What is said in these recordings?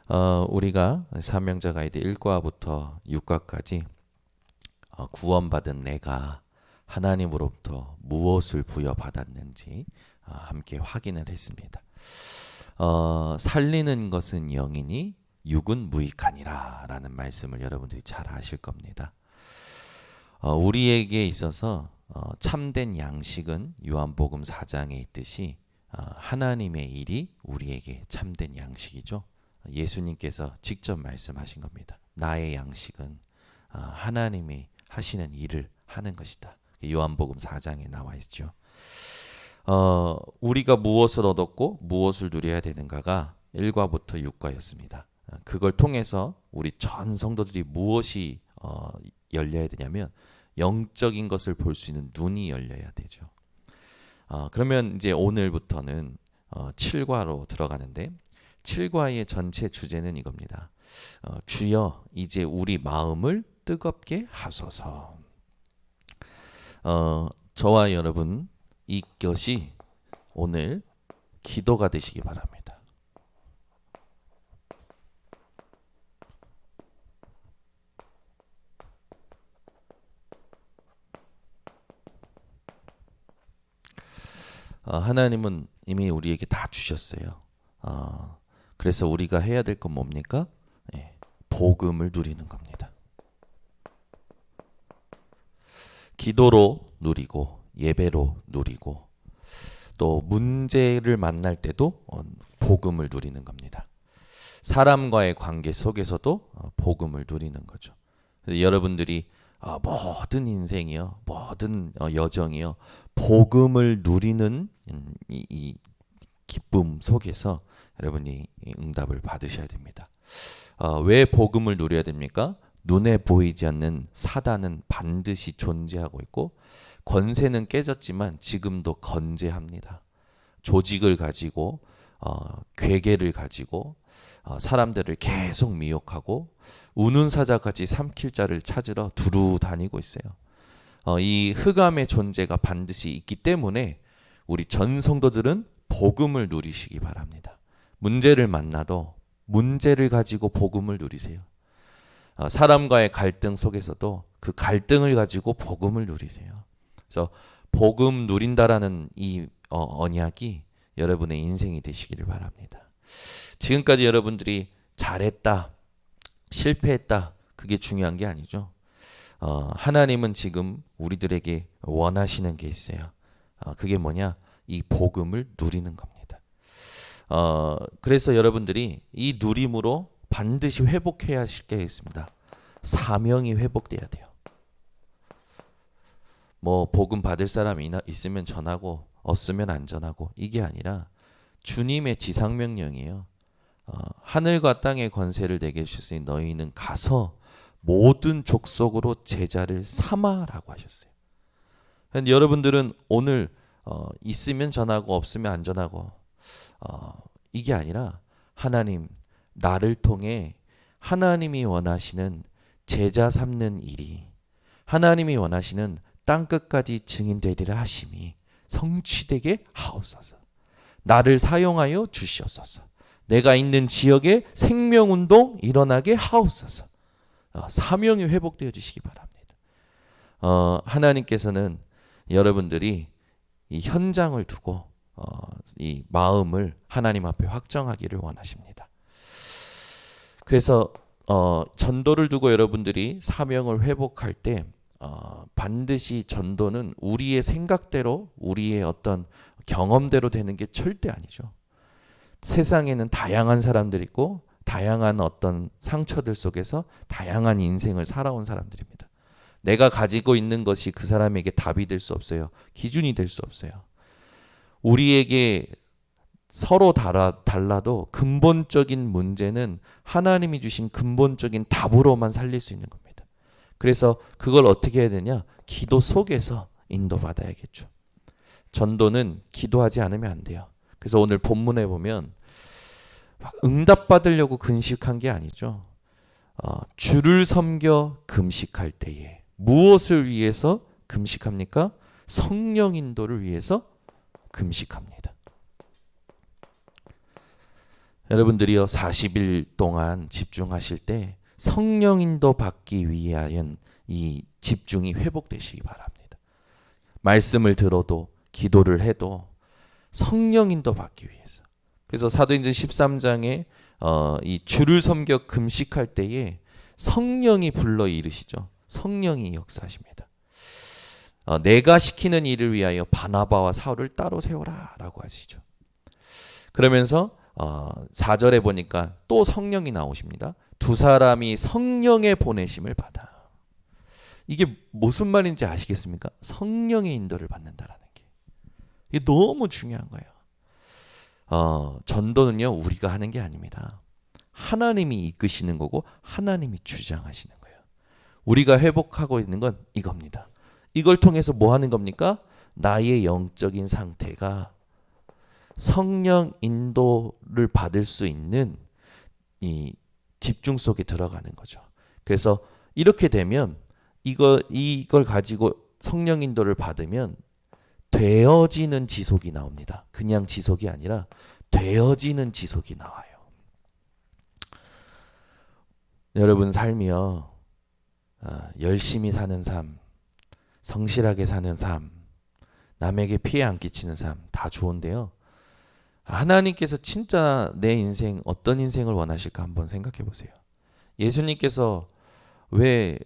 우리가 사명자 가이드 1과부터 6과까지 구원받은 내가 하나님으로부터 무엇을 부여받았는지 함께 확인을 했습니다. 살리는 것은 영이니 육은 무익하니라 라는 말씀을 여러분들이 잘 아실 겁니다. 우리에게 있어서 참된 양식은 요한복음 4장에 있듯이 하나님의 일이 우리에게 참된 양식이죠. 예수님께서 직접 말씀하신 겁니다. 나의 양식은 하나님이 하시는 일을 하는 것이다. 요한복음 4장에 나와 있죠. 우리가 무엇을 얻었고 무엇을 누려야 되는가가 1과부터 6과였습니다. 그걸 통해서 우리 전 성도들이 무엇이 열려야 되냐면 영적인 것을 볼 수 있는 눈이 열려야 되죠. 그러면 이제 오늘부터는 7과로 들어가는데 7과의 전체 주제는 이겁니다. 주여 이제 우리 마음을 뜨겁게 하소서. 저와 여러분 이것이 오늘 기도가 되시기 바랍니다. 하나님은 이미 우리에게 다 주셨어요. 그래서 우리가 해야 될 건 뭡니까? 복음을 누리는 겁니다. 기도로 누리고 예배로 누리고 또 문제를 만날 때도 복음을 누리는 겁니다. 사람과의 관계 속에서도 복음을 누리는 거죠. 여러분들이 모든 인생이요, 모든 여정이요, 복음을 누리는 이 기쁨 속에서 여러분이 응답을 받으셔야 됩니다. 왜 복음을 누려야 됩니까? 눈에 보이지 않는 사단은 반드시 존재하고 있고 권세는 깨졌지만 지금도 건재합니다. 조직을 가지고 괴계를 가지고 사람들을 계속 미혹하고 우는 사자같이 삼킬 자를 찾으러 두루 다니고 있어요. 이 흑암의 존재가 반드시 있기 때문에 우리 전 성도들은 복음을 누리시기 바랍니다. 문제를 만나도 문제를 가지고 복음을 누리세요. 사람과의 갈등 속에서도 그 갈등을 가지고 복음을 누리세요. 그래서 복음 누린다라는 이 언약이 여러분의 인생이 되시기를 바랍니다. 지금까지 여러분들이 잘했다, 실패했다, 그게 중요한 게 아니죠. 하나님은 지금 우리들에게 원하시는 게 있어요. 그게 뭐냐? 이 복음을 누리는 겁니다. 그래서 여러분들이 이 누림으로 반드시 회복해야 하실 게 있습니다. 사명이 회복돼야 돼요. 뭐 복음 받을 사람이 있으면 전하고 없으면 안 전하고 이게 아니라 주님의 지상명령이에요. 하늘과 땅의 권세를 내게 주셨으니 너희는 가서 모든 족속으로 제자를 삼아라고 하셨어요. 근데 여러분들은 오늘 있으면 전하고 없으면 안 전하고 이게 아니라 하나님 나를 통해 하나님이 원하시는 제자 삼는 일이 하나님이 원하시는 땅끝까지 증인되리라 하심이 성취되게 하옵소서. 나를 사용하여 주시옵소서. 내가 있는 지역에 생명운동 일어나게 하옵소서. 사명이 회복되어 주시기 바랍니다. 하나님께서는 여러분들이 이 현장을 두고 이 마음을 하나님 앞에 확정하기를 원하십니다. 그래서 전도를 두고 여러분들이 사명을 회복할 때 반드시 전도는 우리의 생각대로 우리의 어떤 경험대로 되는 게 절대 아니죠. 세상에는 다양한 사람들이 있고 다양한 어떤 상처들 속에서 다양한 인생을 살아온 사람들입니다. 내가 가지고 있는 것이 그 사람에게 답이 될 수 없어요. 기준이 될 수 없어요. 우리에게 서로 달라도 근본적인 문제는 하나님이 주신 근본적인 답으로만 살릴 수 있는 겁니다. 그래서 그걸 어떻게 해야 되냐? 기도 속에서 인도받아야겠죠. 전도는 기도하지 않으면 안 돼요. 그래서 오늘 본문에 보면 응답받으려고 금식한 게 아니죠. 주를 섬겨 금식할 때에 무엇을 위해서 금식합니까? 성령 인도를 위해서 금식합니다. 여러분들이요 40일 동안 집중하실 때 성령 인도 받기 위하여 이 집중이 회복되시기 바랍니다. 말씀을 들어도 기도를 해도 성령 인도 받기 위해서. 그래서 사도행전 13장에 이 주를 섬겨 금식할 때에 성령이 불러 이르시죠. 성령이 역사하십니다. 내가 시키는 일을 위하여 바나바와 사울을 따로 세워라 라고 하시죠. 그러면서 4절에 보니까 또 성령이 나오십니다. 두 사람이 성령의 보내심을 받아. 이게 무슨 말인지 아시겠습니까? 성령의 인도를 받는다라는 게. 이게 너무 중요한 거예요. 전도는요 우리가 하는 게 아닙니다. 하나님이 이끄시는 거고 하나님이 주장하시는 거예요. 우리가 회복하고 있는 건 이겁니다. 이걸 통해서 뭐 하는 겁니까? 나의 영적인 상태가 성령 인도를 받을 수 있는 이 집중 속에 들어가는 거죠. 그래서 이렇게 되면 이걸 가지고 성령 인도를 받으면 되어지는 지속이 나옵니다. 그냥 지속이 아니라 되어지는 지속이 나와요. 여러분 삶이요 열심히 사는 삶, 성실하게 사는 삶, 남에게 피해 안 끼치는 삶 다 좋은데요. 하나님께서 진짜 내 인생 어떤 인생을 원하실까 한번 생각해 보세요. 예수님께서 왜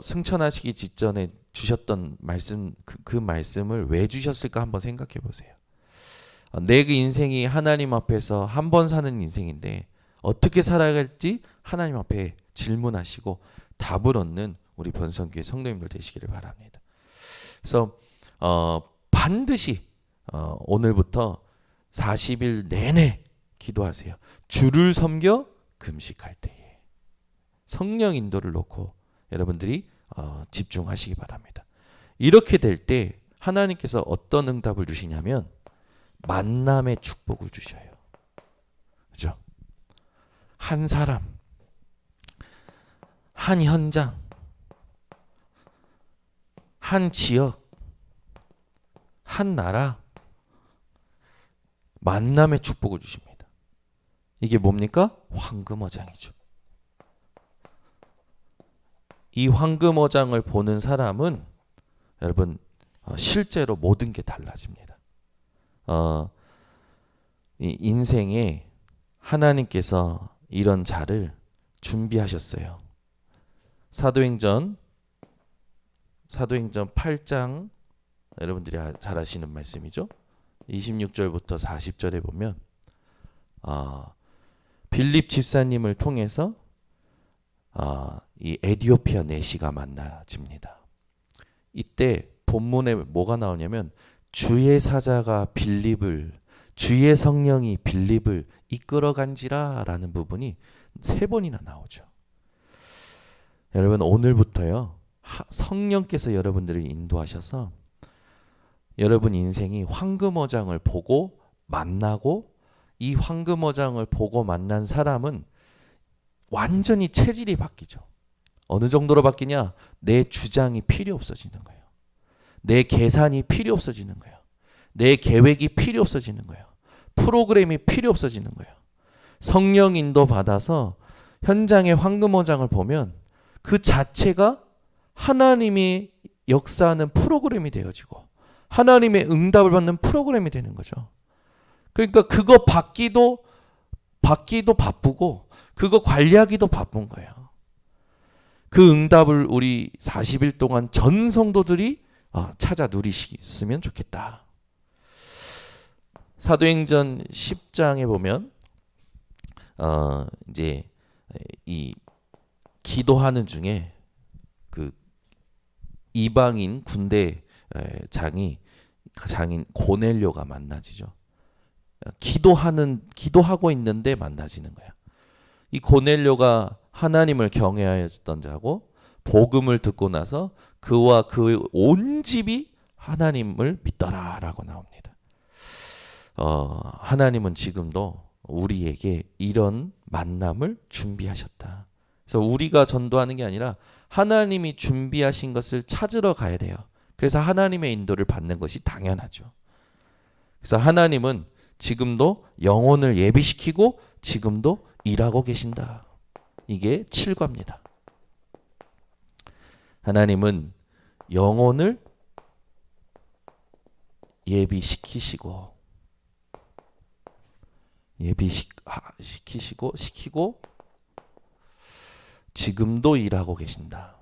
승천하시기 직전에 주셨던 말씀 그 말씀을 왜 주셨을까 한번 생각해 보세요. 내 그 인생이 하나님 앞에서 한 번 사는 인생인데 어떻게 살아야 할지 하나님 앞에 질문하시고 답을 얻는 우리 번성교회 성도님들 되시기를 바랍니다. 그래서 반드시 오늘부터 40일 내내 기도하세요. 주를 섬겨 금식할 때에 성령 인도를 놓고 여러분들이 집중하시기 바랍니다. 이렇게 될 때 하나님께서 어떤 응답을 주시냐면 만남의 축복을 주셔요. 그죠? 한 사람, 한 현장, 한 지역, 한 나라 만남의 축복을 주십니다. 이게 뭡니까? 황금어장이죠. 이 황금어장을 보는 사람은 여러분 실제로 모든 게 달라집니다. 이 인생에 하나님께서 이런 자를 준비하셨어요. 사도행전 8장 여러분들이 잘 아시는 말씀이죠. 26절부터 40절에 보면 빌립 집사님을 통해서 이 에디오피아 내시가 만나집니다. 이때 본문에 뭐가 나오냐면 주의 사자가 빌립을 주의 성령이 빌립을 이끌어간지라 라는 부분이 3번이나 나오죠. 여러분 오늘부터요 성령께서 여러분들을 인도하셔서 여러분 인생이 황금어장을 보고 만나고 이 황금어장을 보고 만난 사람은 완전히 체질이 바뀌죠. 어느 정도로 바뀌냐? 내 주장이 필요 없어지는 거예요. 내 계산이 필요 없어지는 거예요. 내 계획이 필요 없어지는 거예요. 프로그램이 필요 없어지는 거예요. 성령 인도 받아서 현장의 황금어장을 보면 그 자체가 하나님이 역사하는 프로그램이 되어지고 하나님의 응답을 받는 프로그램이 되는 거죠. 그러니까 그거 받기도 바쁘고 그거 관리하기도 바쁜 거예요. 그 응답을 우리 40일 동안 전 성도들이 찾아 누리셨으면 좋겠다. 사도행전 10장에 보면 이제 이 기도하는 중에 그 이방인 군대 장인 고넬료가 만나지죠. 기도하고 있는데 만나지는 거야. 이 고넬료가 하나님을 경외하였던 자고 복음을 듣고 나서 그와 그 온 집이 하나님을 믿더라라고 나옵니다. 하나님은 지금도 우리에게 이런 만남을 준비하셨다. 그래서 우리가 전도하는 게 아니라 하나님이 준비하신 것을 찾으러 가야 돼요. 그래서 하나님의 인도를 받는 것이 당연하죠. 그래서 하나님은 지금도 영혼을 예비시키고 지금도 일하고 계신다. 이게 7과입니다. 하나님은 영혼을 예비시키시고 시키고 지금도 일하고 계신다.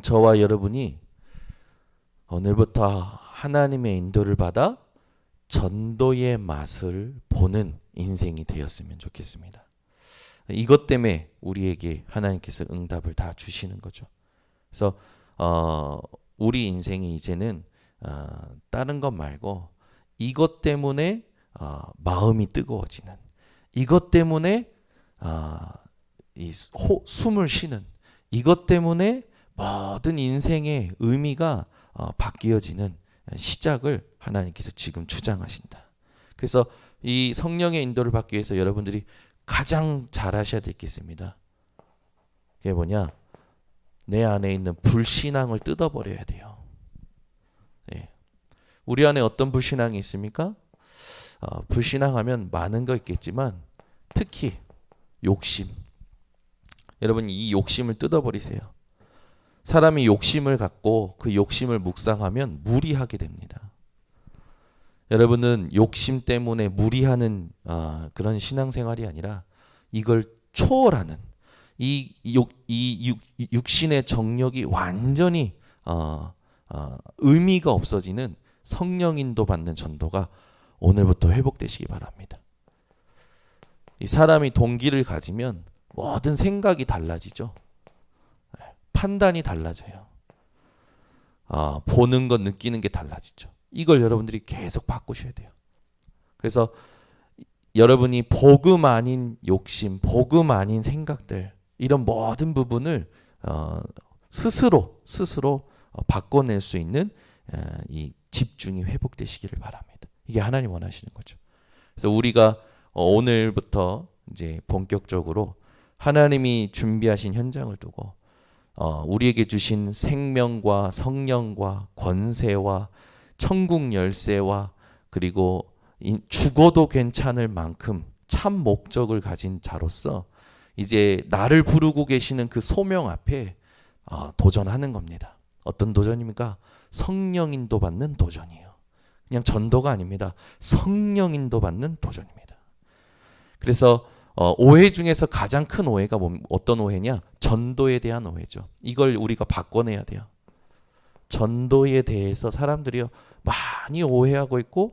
저와 여러분이 오늘부터 하나님의 인도를 받아 전도의 맛을 보는 인생이 되었으면 좋겠습니다. 이것 때문에 우리에게 하나님께서 응답을 다 주시는 거죠. 그래서 우리 인생이 이제는 다른 것 말고 이것 때문에 마음이 뜨거워지는, 이것 때문에 숨을 쉬는, 이것 때문에 모든 인생의 의미가 바뀌어지는 시작을 하나님께서 지금 주장하신다. 그래서 이 성령의 인도를 받기 위해서 여러분들이 가장 잘하셔야 될 게 있습니다. 그게 뭐냐? 내 안에 있는 불신앙을 뜯어버려야 돼요. 네. 우리 안에 어떤 불신앙이 있습니까? 불신앙하면 많은 거 있겠지만 특히 욕심. 여러분 이 욕심을 뜯어버리세요. 사람이 욕심을 갖고 그 욕심을 묵상하면 무리하게 됩니다. 여러분은 욕심 때문에 무리하는 그런 신앙생활이 아니라 이걸 초월하는 이 육신의 정력이 완전히 의미가 없어지는 성령 인도 받는 전도가 오늘부터 회복되시기 바랍니다. 이 사람이 동기를 가지면 모든 생각이 달라지죠. 판단이 달라져요. 보는 것, 느끼는 게 달라지죠. 이걸 여러분들이 계속 바꾸셔야 돼요. 그래서 여러분이 복음 아닌 욕심, 복음 아닌 생각들, 이런 모든 부분을 스스로 바꿔낼 수 있는 이 집중이 회복되시기를 바랍니다. 이게 하나님 원하시는 거죠. 그래서 우리가 오늘부터 이제 본격적으로 하나님이 준비하신 현장을 두고 우리에게 주신 생명과 성령과 권세와 천국 열쇠와 그리고 죽어도 괜찮을 만큼 참 목적을 가진 자로서 이제 나를 부르고 계시는 그 소명 앞에 도전하는 겁니다. 어떤 도전입니까? 성령 인도 받는 도전이에요. 그냥 전도가 아닙니다. 성령 인도 받는 도전입니다. 그래서 오해 중에서 가장 큰 오해가 어떤 오해냐? 전도에 대한 오해죠. 이걸 우리가 바꿔내야 돼요. 전도에 대해서 사람들이요 많이 오해하고 있고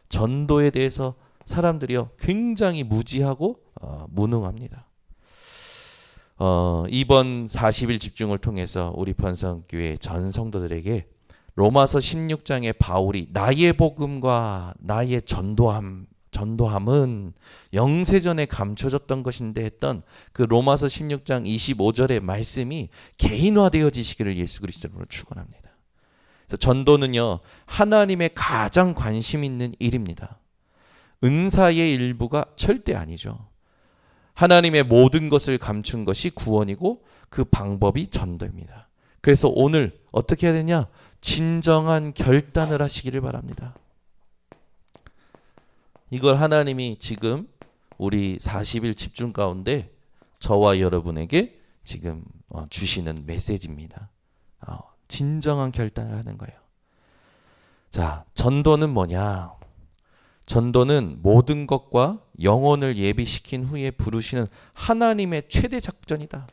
전도에 대해서 사람들이요 굉장히 무지하고 무능합니다. 이번 40일 집중을 통해서 우리 번성교회 전 성도들에게 로마서 16장의 바울이 나의 복음과 나의 전도함은 영세전에 감춰졌던 것인데 했던 그 로마서 16장 25절의 말씀이 개인화되어지시기를 예수 그리스도로 축원합니다. 그래서 전도는요 하나님의 가장 관심 있는 일입니다. 은사의 일부가 절대 아니죠. 하나님의 모든 것을 감춘 것이 구원이고 그 방법이 전도입니다. 그래서 오늘 어떻게 해야 되냐? 진정한 결단을 하시기를 바랍니다. 이걸 하나님이 지금 우리 40일 집중 가운데 저와 여러분에게 지금 주시는 메시지입니다. 진정한 결단을 하는 거예요. 자, 전도는 뭐냐? 전도는 모든 것과 영혼을 예비시킨 후에 부르시는 하나님의 최대 작전이다.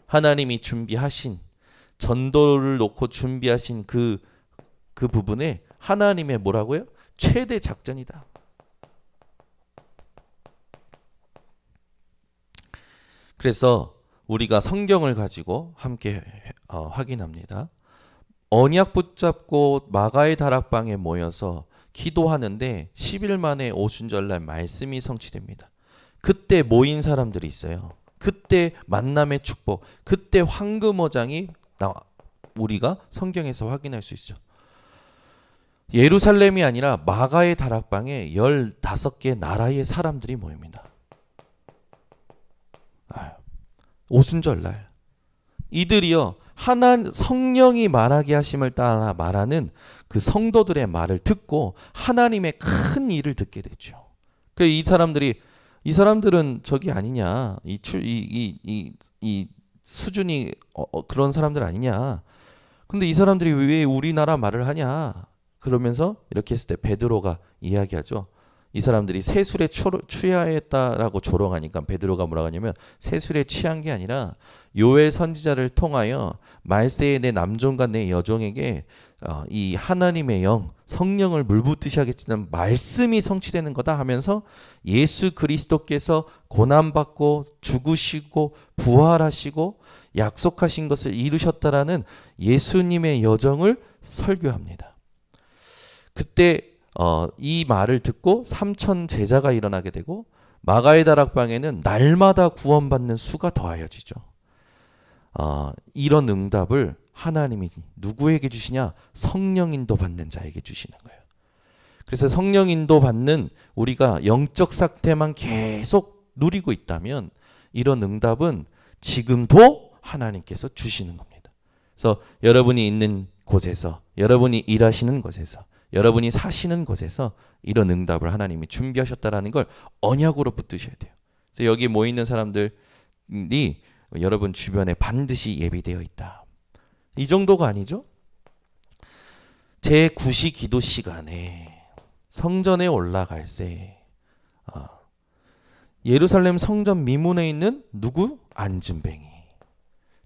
하나님이 준비하신 전도를 놓고 준비하신 그 부분에 하나님의 뭐라고요? 최대 작전이다. 그래서 우리가 성경을 가지고 함께 확인합니다. 언약 붙잡고 마가의 다락방에 모여서 기도하는데 10일 만에 오순절날 말씀이 성취됩니다. 그때 모인 사람들이 있어요. 그때 만남의 축복, 그때 황금어장이 우리가 성경에서 확인할 수 있죠. 예루살렘이 아니라 마가의 다락방에 15개 나라의 사람들이 모입니다. 오순절날 이들이요 성령이 말하게 하심을 따라 말하는 그 성도들의 말을 듣고 하나님의 큰 일을 듣게 되죠. 그 이 사람들은 저기 아니냐, 이 수준이 그런 사람들 아니냐. 근데 이 사람들이 왜 우리나라 말을 하냐? 그러면서 이렇게 했을 때 베드로가 이야기하죠. 이 사람들이 세술에 취하였다라고 조롱하니까 베드로가 뭐라고 하냐면 세술에 취한 게 아니라 요엘 선지자를 통하여 말세에 내 남종과 내 여종에게 이 하나님의 영 성령을 물붓듯이 하겠지만 말씀이 성취되는 거다 하면서 예수 그리스도께서 고난받고 죽으시고 부활하시고 약속하신 것을 이루셨다라는 예수님의 여정을 설교합니다. 그때 이 말을 듣고 3천 제자가 일어나게 되고 마가의 다락방에는 날마다 구원받는 수가 더하여지죠. 이런 응답을 하나님이 누구에게 주시냐? 성령 인도 받는 자에게 주시는 거예요. 그래서 성령 인도 받는 우리가 영적 상태만 계속 누리고 있다면 이런 응답은 지금도 하나님께서 주시는 겁니다. 그래서 여러분이 있는 곳에서, 여러분이 일하시는 곳에서, 여러분이 사시는 곳에서 이런 응답을 하나님이 준비하셨다라는 걸 언약으로 붙드셔야 돼요. 그래서 여기 모여 있는 사람들이 여러분 주변에 반드시 예비되어 있다. 이 정도가 아니죠? 제9시 기도 시간에 성전에 올라갈 때 예루살렘 성전 미문에 있는 누구? 안진뱅이,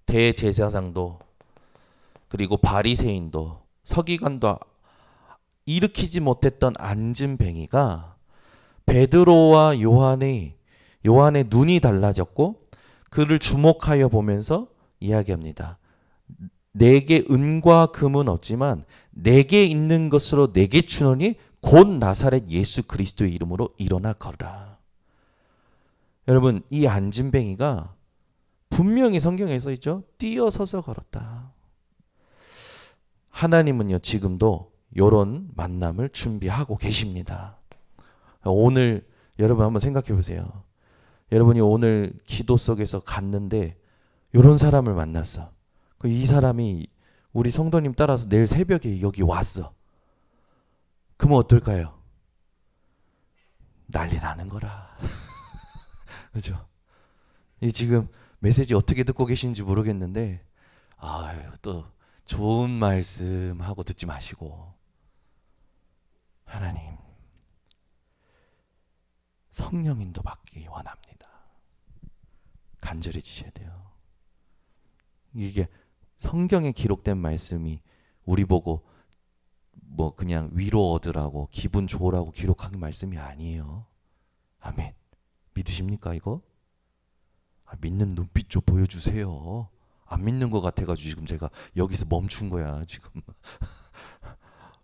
대제사장도 그리고 바리새인도 서기관도 일으키지 못했던 안진뱅이가 베드로와 요한의 눈이 달라졌고 그를 주목하여 보면서 이야기합니다. 내게 은과 금은 없지만 내게 있는 것으로 내게 주노니 곧 나사렛 예수 그리스도의 이름으로 일어나 걸으라. 여러분, 이 안진뱅이가 분명히 성경에 써 있죠. 뛰어서서 걸었다. 하나님은요 지금도 이런 만남을 준비하고 계십니다. 오늘 여러분 한번 생각해 보세요. 여러분이 오늘 기도 속에서 갔는데 이런 사람을 만났어. 이 사람이 우리 성도님 따라서 내일 새벽에 여기 왔어. 그러면 어떨까요? 난리 나는 거라. 그죠? 이 지금 메시지 어떻게 듣고 계신지 모르겠는데 또 좋은 말씀 하고 듣지 마시고 하나님 성령 인도 받기 원합니다. 간절히 지셔야 돼요. 이게 성경에 기록된 말씀이 우리 보고 뭐 그냥 위로 얻으라고 기분 좋으라고 기록한 말씀이 아니에요. 아멘. 믿으십니까 이거? 믿는 눈빛 좀 보여주세요. 안 믿는 것 같아가지고 지금 제가 여기서 멈춘 거야 지금.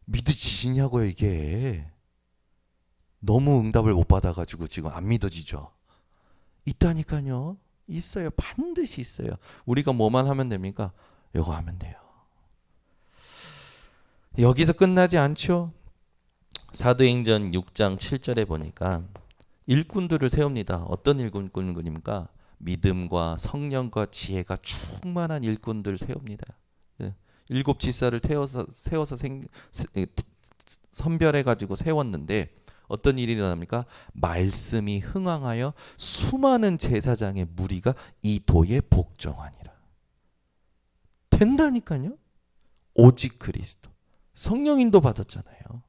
믿으시냐고요 이게. 너무 응답을 못 받아가지고 지금 안 믿어지죠. 있다니까요. 있어요. 반드시 있어요. 우리가 뭐만 하면 됩니까? 이거 하면 돼요. 여기서 끝나지 않죠. 사도행전 6장 7절에 보니까 일꾼들을 세웁니다. 어떤 일꾼입니까? 믿음과 성령과 지혜가 충만한 일꾼들 세웁니다. 7 지사를 세워서 선별해가지고 세웠는데 어떤 일이 일어납니까? 말씀이 흥왕하여 수많은 제사장의 무리가 이 도에 복종하니라. 된다니까요. 오직 그리스도. 성령인도 받았잖아요.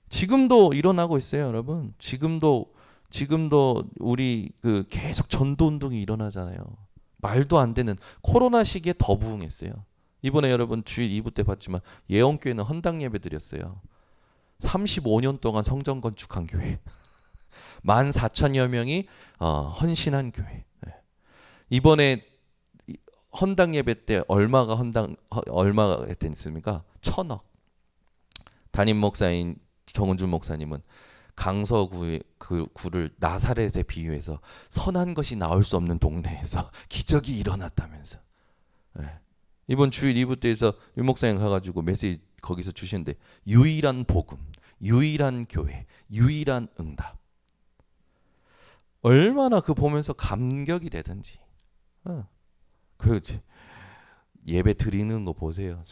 지금도 일어나고 있어요, 여러분. 지금도 우리 계속 전도 운동이 일어나잖아요. 말도 안 되는 코로나 시기에 더 부흥했어요. 이번에 여러분 주일 2부 때 봤지만 예언교회는 헌당 예배 드렸어요. 35년 동안 성전 건축한 교회. 14,000여 명이 헌신한 교회. 이번에 헌당 예배 때 얼마가 됐습니까? 1,000억. 담임 목사인 정은준 목사님은 강서구를 나사렛에 비유해서 선한 것이 나올 수 없는 동네에서 기적이 일어났다면서. 이번 주일 2부 때에서 유 목사님 가가지고 메시지 거기서 주시는데 유일한 복음, 유일한 교회, 유일한 응답. 얼마나 보면서 감격이 되든지. 그 예배 드리는 거 보세요.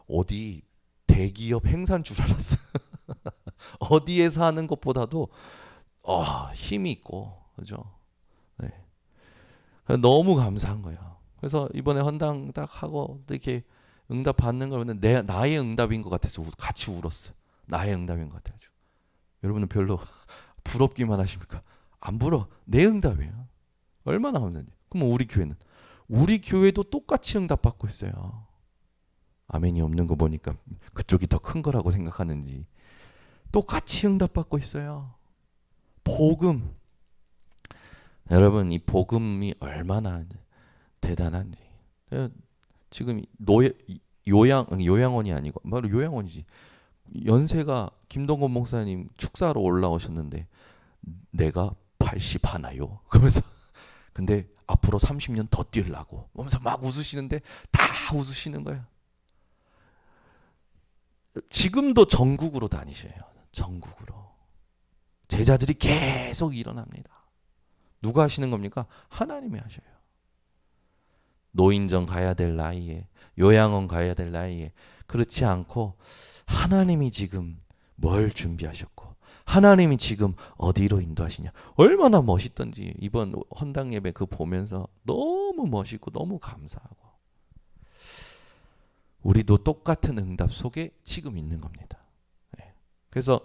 어디 대기업 행사인 줄 알았어. 어디에서 하는 것보다도 힘이 있고, 그죠? 네. 너무 감사한 거예요. 그래서 이번에 헌당 딱 하고 이렇게 응답 받는 걸 보는데 나의 응답인 것 같아서 같이 울었어. 나의 응답인 것 같아가지고. 여러분은 별로 부럽기만 하십니까? 안 부러워. 내 응답이에요. 얼마나 감사한지. 그럼 우리 교회도 똑같이 응답 받고 있어요. 아멘이 없는 거 보니까 그쪽이 더 큰 거라고 생각하는지 똑같이 응답 받고 있어요. 복음. 여러분, 이 복음이 얼마나 대단한지. 지금 요양원이 아니고 바로 요양원이지. 연세가 김동건 목사님 축사로 올라오셨는데 내가 80 하나요? 그러면서 근데 앞으로 30년 더 뛰려고 하면서 막 웃으시는데 다 웃으시는 거야. 지금도 전국으로 다니셔요. 전국으로. 제자들이 계속 일어납니다. 누가 하시는 겁니까? 하나님이 하셔요. 노인정 가야 될 나이에, 요양원 가야 될 나이에 그렇지 않고 하나님이 지금 뭘 준비하셨고 하나님이 지금 어디로 인도하시냐. 얼마나 멋있던지 이번 헌당 예배 그 보면서 너무 멋있고 너무 감사하고 우리도 똑같은 응답 속에 지금 있는 겁니다. 그래서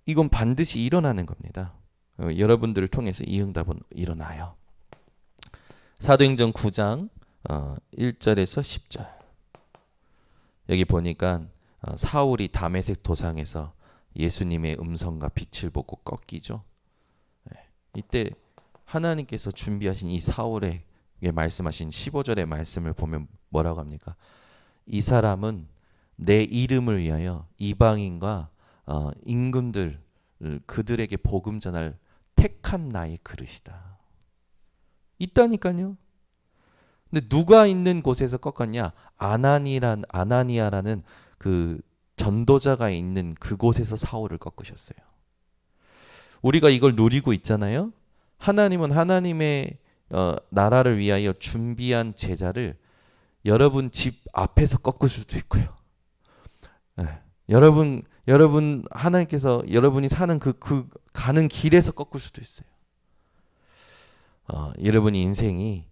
이건 반드시 일어나는 겁니다. 여러분들을 통해서 이 응답은 일어나요. 사도행전 9장 1절에서 10절. 여기 보니까 사울이 다메섹 도상에서 예수님의 음성과 빛을 보고 꺾이죠. 이때 하나님께서 준비하신 이 사울에게 말씀하신 15절의 말씀을 보면 뭐라고 합니까? 이 사람은 내 이름을 위하여 이방인과 임금들 그들에게 복음 전할 택한 나의 그릇이다. 있다니까요. 근데 누가 있는 곳에서 꺾었냐? 아나니아라는 그 전도자가 있는 그곳에서 사울을 꺾으셨어요. 우리가 이걸 누리고 있잖아요. 하나님은 하나님의 나라를 위하여 준비한 제자를 여러분 집 앞에서 꺾을 수도 있고요. 여러분 하나님께서 여러분이 사는 그 가는 길에서 꺾을 수도 있어요. 여러분의 인생이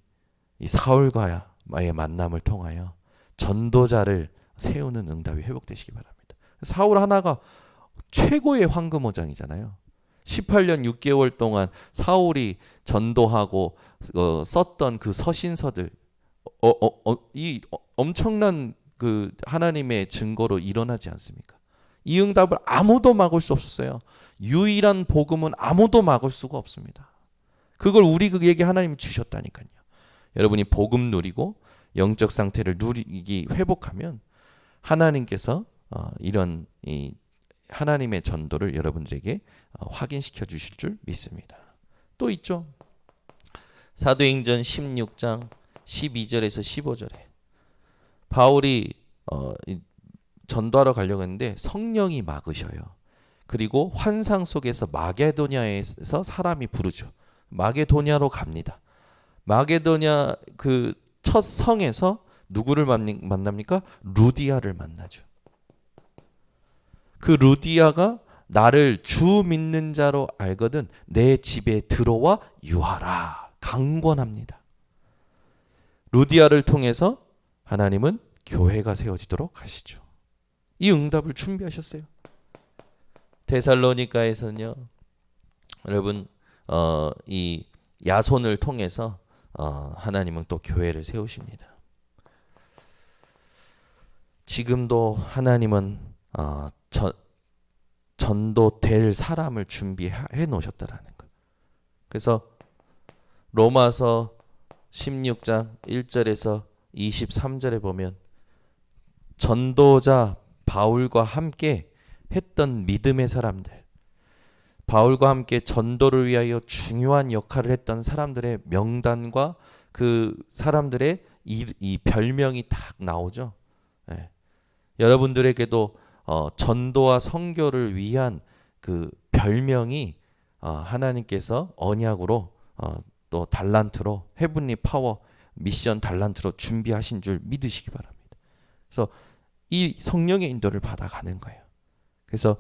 이 사울과의 만남을 통하여 전도자를 세우는 응답이 회복되시기 바랍니다. 사울 하나가 최고의 황금오장이잖아요. 18년 6개월 동안 사울이 전도하고 썼던 그 서신서들 이 엄청난 그 하나님의 증거로 일어나지 않습니까? 이 응답을 아무도 막을 수 없었어요. 유일한 복음은 아무도 막을 수가 없습니다. 그걸 우리에게 하나님이 주셨다니까요. 여러분이 복음 누리고 영적 상태를 누리기 회복하면 하나님께서 이런 이 하나님의 전도를 여러분들에게 확인시켜 주실 줄 믿습니다. 또 있죠. 사도행전 16장 12절에서 15절에 바울이 전도하러 가려고 했는데 성령이 막으셔요. 그리고 환상 속에서 마게도냐에서 사람이 부르죠. 마게도냐로 갑니다. 마게도냐 그 첫 성에서 누구를 만납니까? 루디아를 만나죠. 그 루디아가 나를 주 믿는 자로 알거든 내 집에 들어와 유하라 강권합니다. 루디아를 통해서 하나님은 교회가 세워지도록 하시죠. 이 응답을 준비하셨어요. 데살로니가에서는요. 여러분 이 야손을 통해서 하나님은 또 교회를 세우십니다. 지금도 하나님은 전도될 사람을 준비해 놓으셨다라는 것. 그래서 로마서 16장 1절에서 23절에 보면 전도자 바울과 함께 했던 믿음의 사람들, 바울과 함께 전도를 위하여 중요한 역할을 했던 사람들의 명단과 그 사람들의 이 별명이 딱 나오죠. 네. 여러분들에게도 전도와 선교를 위한 그 별명이 하나님께서 언약으로 또 달란트로 헤븐리 파워 미션 달란트로 준비하신 줄 믿으시기 바랍니다. 그래서 이 성령의 인도를 받아가는 거예요. 그래서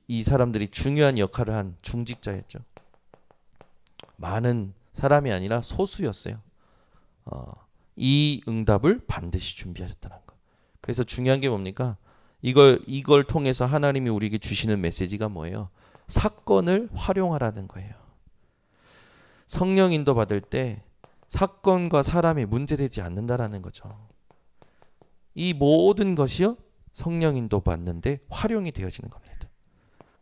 이 사람들이 중요한 역할을 한 중직자였죠. 많은 사람이 아니라 소수였어요. 이 응답을 반드시 준비하셨다는 거. 그래서 중요한 게 뭡니까? 이걸 통해서 하나님이 우리에게 주시는 메시지가 뭐예요? 사건을 활용하라는 거예요. 성령 인도 받을 때 사건과 사람이 문제되지 않는다라는 거죠. 이 모든 것이요 성령 인도 받는데 활용이 되어지는 겁니다.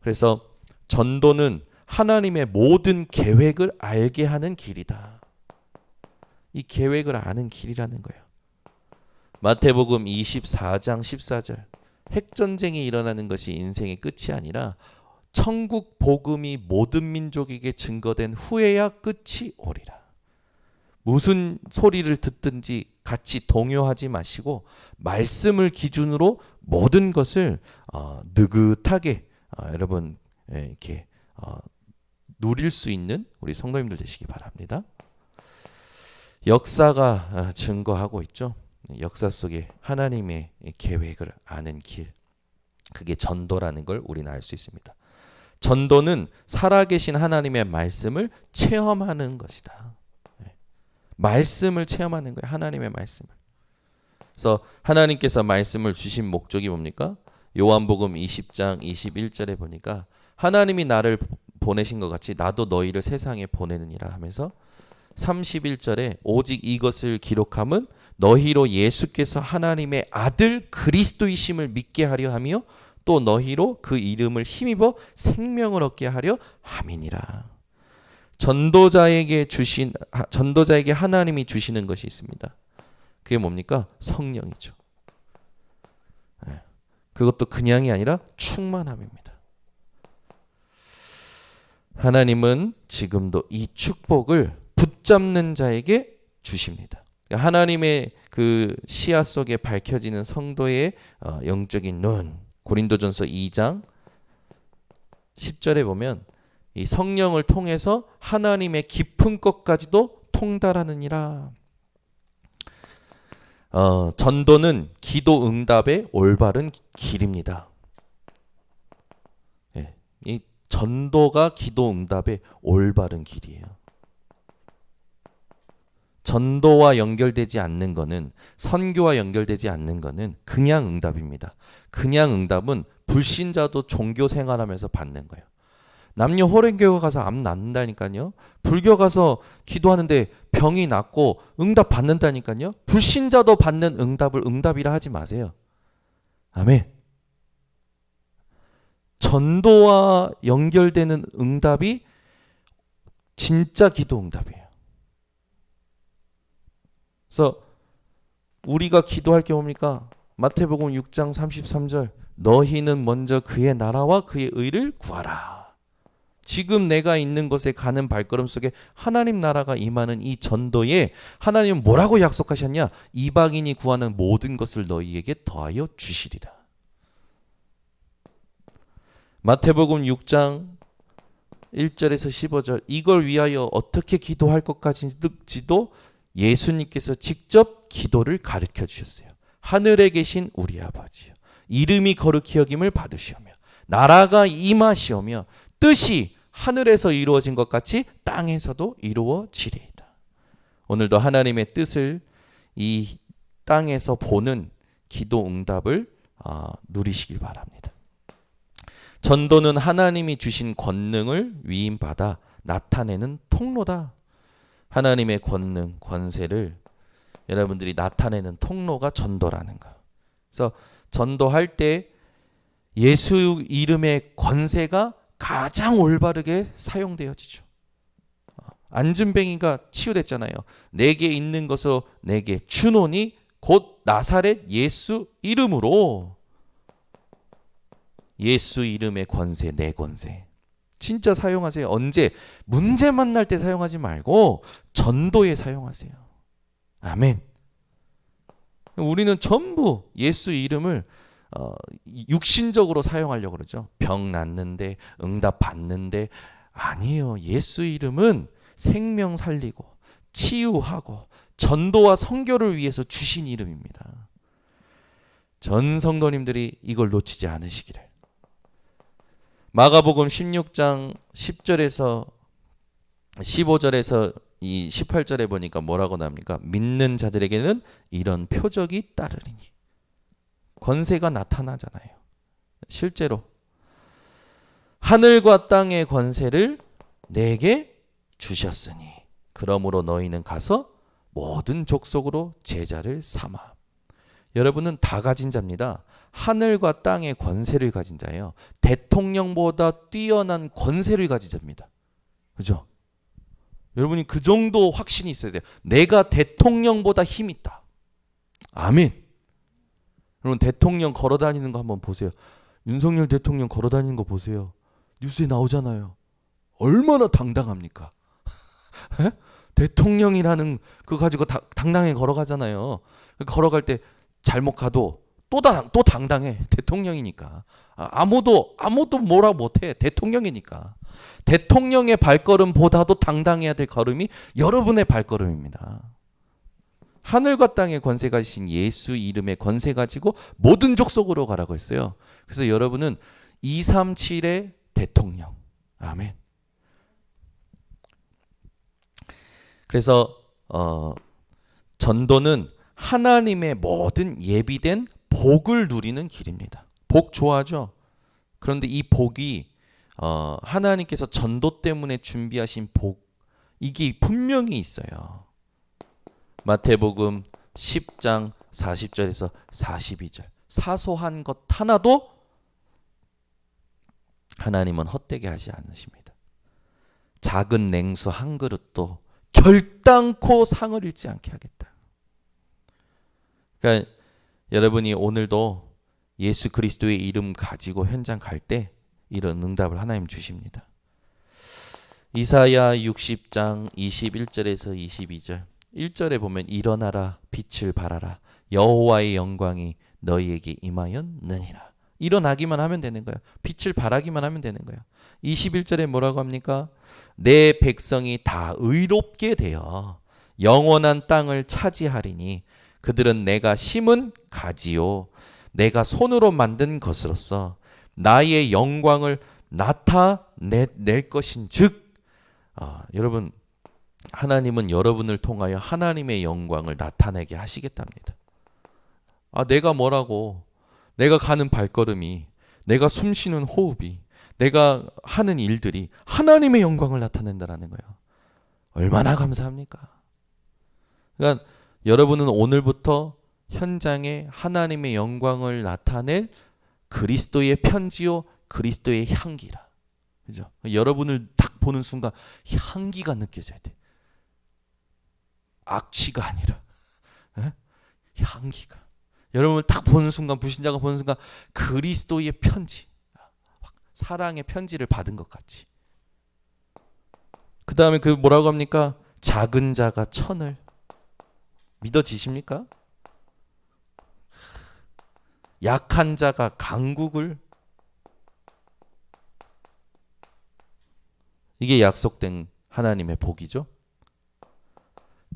그래서 전도는 하나님의 모든 계획을 알게 하는 길이다. 이 계획을 아는 길이라는 거예요. 마태복음 24장 14절. 핵전쟁이 일어나는 것이 인생의 끝이 아니라 천국 복음이 모든 민족에게 증거된 후에야 끝이 오리라. 무슨 소리를 듣든지 같이 동요하지 마시고 말씀을 기준으로 모든 것을 느긋하게 여러분 이렇게 누릴 수 있는 우리 성도님들 되시기 바랍니다. 역사가 증거하고 있죠. 역사 속에 하나님의 계획을 아는 길, 그게 전도라는 걸 우리는 알 수 있습니다. 전도는 살아계신 하나님의 말씀을 체험하는 것이다. 말씀을 체험하는 거예요. 하나님의 말씀을. 그래서 하나님께서 말씀을 주신 목적이 뭡니까? 요한복음 20장 21절에 보니까 하나님이 나를 보내신 것 같이 나도 너희를 세상에 보내느니라 하면서 31절에 오직 이것을 기록함은 너희로 예수께서 하나님의 아들 그리스도이심을 믿게 하려 하며 또 너희로 그 이름을 힘입어 생명을 얻게 하려 함이니라. 전도자에게 하나님이 주시는 것이 있습니다. 그게 뭡니까? 성령이죠. 그것도 그냥이 아니라 충만함입니다. 하나님은 지금도 이 축복을 붙잡는 자에게 주십니다. 하나님의 그 시야 속에 밝혀지는 성도의 영적인 눈, 고린도전서 2장 10절에 보면 이 성령을 통해서 하나님의 깊은 것까지도 통달하느니라. 전도는 기도 응답의 올바른 길입니다. 이 전도가 기도 응답의 올바른 길이에요. 전도와 연결되지 않는 거는, 선교와 연결되지 않는 거는 그냥 응답입니다. 그냥 응답은 불신자도 종교 생활하면서 받는 거예요. 남녀 호랭교회 가서 암 낫는다니까요. 불교 가서 기도하는데 병이 낫고 응답 받는다니까요. 불신자도 받는 응답을 응답이라 하지 마세요. 아멘. 전도와 연결되는 응답이 진짜 기도 응답이에요. 그래서 우리가 기도할 게 뭡니까? 마태복음 6장 33절 너희는 먼저 그의 나라와 그의 의를 구하라. 지금 내가 있는 곳에 가는 발걸음 속에 하나님 나라가 임하는 이 전도에 하나님은 뭐라고 약속하셨냐? 이방인이 구하는 모든 것을 너희에게 더하여 주시리라. 마태복음 6장 1절에서 15절 이걸 위하여 어떻게 기도할 것까지도 예수님께서 직접 기도를 가르쳐 주셨어요. 하늘에 계신 우리 아버지요 이름이 거룩히 여김을 받으시오며 나라가 임하시오며 뜻이 하늘에서 이루어진 것 같이 땅에서도 이루어지리이다. 오늘도 하나님의 뜻을 이 땅에서 보는 기도 응답을 누리시길 바랍니다. 전도는 하나님이 주신 권능을 위임받아 나타내는 통로다. 하나님의 권능, 권세를 여러분들이 나타내는 통로가 전도라는 거. 그래서 전도할 때 예수 이름의 권세가 가장 올바르게 사용되어지죠. 안진뱅이가 치유됐잖아요. 내게 있는 것을 내게 주노니 곧 나사렛 예수 이름으로. 예수 이름의 권세, 내 권세. 진짜 사용하세요. 언제? 문제 만날 때 사용하지 말고 전도에 사용하세요. 아멘. 우리는 전부 예수 이름을 육신적으로 사용하려고 그러죠. 병 낫는데, 응답 받는데. 아니에요. 예수 이름은 생명 살리고 치유하고 전도와 선교를 위해서 주신 이름입니다. 전 성도님들이 이걸 놓치지 않으시기를. 마가복음 16장 10절에서 15절에서 이 18절에 보니까 뭐라고 나옵니까? 믿는 자들에게는 이런 표적이 따르리니. 권세가 나타나잖아요. 실제로 하늘과 땅의 권세를 내게 주셨으니 그러므로 너희는 가서 모든 족속으로 제자를 삼아. 여러분은 다 가진 자입니다. 하늘과 땅의 권세를 가진 자예요. 대통령보다 뛰어난 권세를 가진 자입니다. 그죠? 여러분이 그 정도 확신이 있어야 돼요. 내가 대통령보다 힘 있다. 아멘. 여러분 대통령 걸어다니는 거 한번 보세요. 윤석열 대통령 걸어다니는 거 보세요. 뉴스에 나오잖아요. 얼마나 당당합니까? 대통령이라는 그거 가지고 당당하게 걸어가잖아요. 걸어갈 때 잘못 가도 또 당당해. 대통령이니까. 아무도 뭐라 못해. 대통령이니까. 대통령의 발걸음보다도 당당해야 될 걸음이 여러분의 발걸음입니다. 하늘과 땅의 권세 가지신 예수 이름의 권세 가지고 모든 족속으로 가라고 했어요. 그래서 여러분은 237의 대통령. 아멘. 그래서 전도는 하나님의 모든 예비된 복을 누리는 길입니다. 복 좋아하죠? 그런데 이 복이 하나님께서 전도 때문에 준비하신 복, 이게 분명히 있어요. 마태복음 10장 40절에서 42절. 사소한 것 하나도 하나님은 헛되게 하지 않으십니다. 작은 냉수 한 그릇도 결단코 상을 잃지 않게 하겠다. 그러니까 여러분이 오늘도 예수 그리스도의 이름 가지고 현장 갈 때 이런 응답을 하나님 주십니다. 이사야 60장 21절에서 22절. 1절에 보면 일어나라 빛을 발하라 여호와의 영광이 너희에게 임하였느니라. 일어나기만 하면 되는 거예요. 빛을 발하기만 하면 되는 거예요. 21절에 뭐라고 합니까? 내 백성이 다 의롭게 되어 영원한 땅을 차지하리니 그들은 내가 심은 가지요 내가 손으로 만든 것으로서 나의 영광을 나타낼 것인즉. 여러분 하나님은 여러분을 통하여 하나님의 영광을 나타내게 하시겠답니다. 내가 뭐라고, 내가 가는 발걸음이, 내가 숨쉬는 호흡이, 내가 하는 일들이 하나님의 영광을 나타낸다라는 거예요. 얼마나 감사합니까? 그러니까 여러분은 오늘부터 현장에 하나님의 영광을 나타낼 그리스도의 편지요 그리스도의 향기라. 그죠? 여러분을 딱 보는 순간 향기가 느껴져야 돼. 악취가 아니라 향기가. 여러분을 딱 보는 순간, 불신자가 보는 순간 그리스도의 편지, 사랑의 편지를 받은 것 같이. 그 다음에 그 뭐라고 합니까? 작은 자가 천을. 믿어지십니까? 약한 자가 강국을. 이게 약속된 하나님의 복이죠.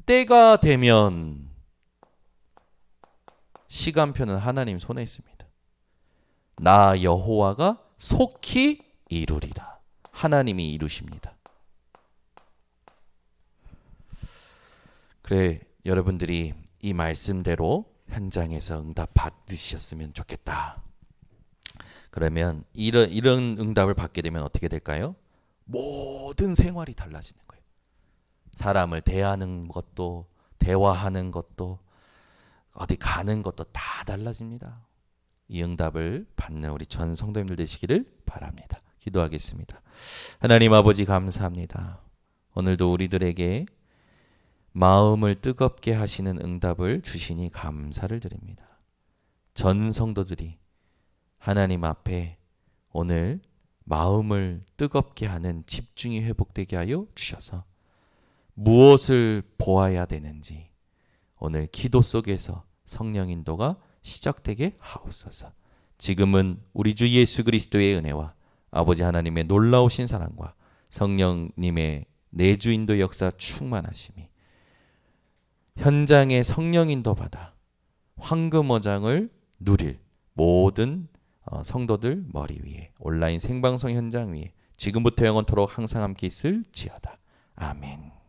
때가 되면 시간표는 하나님 손에 있습니다. 나 여호와가 속히 이루리라. 하나님이 이루십니다. 그래, 여러분들이 이 말씀대로 현장에서 응답 받으셨으면 좋겠다. 그러면 이런 응답을 받게 되면 어떻게 될까요? 모든 생활이 달라지는 거예요. 사람을 대하는 것도, 대화하는 것도, 어디 가는 것도 다 달라집니다. 이 응답을 받는 우리 전 성도님들 되시기를 바랍니다. 기도하겠습니다. 하나님 아버지 감사합니다. 오늘도 우리들에게 마음을 뜨겁게 하시는 응답을 주시니 감사를 드립니다. 전 성도들이 하나님 앞에 오늘 마음을 뜨겁게 하는 집중이 회복되게 하여 주셔서 무엇을 보아야 되는지 오늘 기도 속에서 성령 인도가 시작되게 하옵소서. 지금은 우리 주 예수 그리스도의 은혜와 아버지 하나님의 놀라우신 사랑과 성령님의 내주 인도 역사 충만하심이 현장의 성령인도 받아 황금어장을 누릴 모든 성도들 머리 위에, 온라인 생방송 현장 위에 지금부터 영원토록 항상 함께 있을지어다. 아멘.